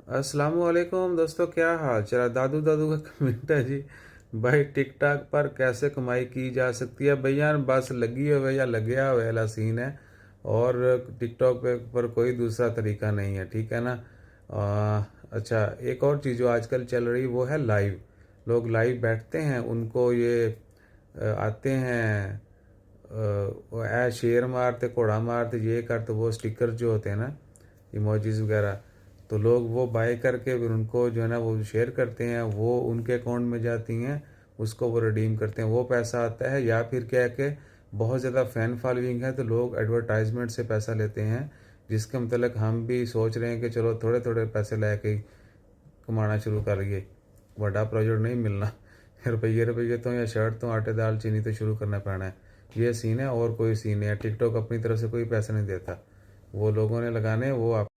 अस्सलाम वालेकुम दोस्तों, क्या हाल चाल। दादू दादू का कमेंट है जी। भाई टिकटॉक पर कैसे कमाई की जा सकती है भैया? बस लगी हुए या लगे हुए वाला सीन है। और टिकटॉक पर कोई दूसरा तरीका नहीं है, ठीक है ना। अच्छा, एक और चीज़ जो आजकल चल रही वो है लाइव। लोग लाइव बैठते हैं, उनको ये आते हैं, वो ऐ शेर मारते, घोड़ा मारते, ये करते, वो स्टिकर जो होते हैं ना, इमोजीज वगैरह। तो लोग वो बाय करके फिर उनको जो है ना वो शेयर करते हैं, वो उनके अकाउंट में जाती हैं, उसको वो रिडीम करते हैं, वो पैसा आता है। या फिर क्या है कि बहुत ज़्यादा फ़ैन फॉलोइंग है तो लोग एडवर्टाइजमेंट से पैसा लेते हैं, जिसके मतलब हम भी सोच रहे हैं कि चलो थोड़े थोड़े पैसे लेके ही कमाना शुरू करिए। बड़ा प्रोजेक्ट नहीं मिलना। रुपये रुपये तो या शर्ट तो आटे दाल चीनी तो शुरू करना पैना है। ये सीन है और कोई सीन नहीं है। टिकटॉक अपनी तरफ से कोई पैसा नहीं देता, वो लोगों ने लगाने, वो आप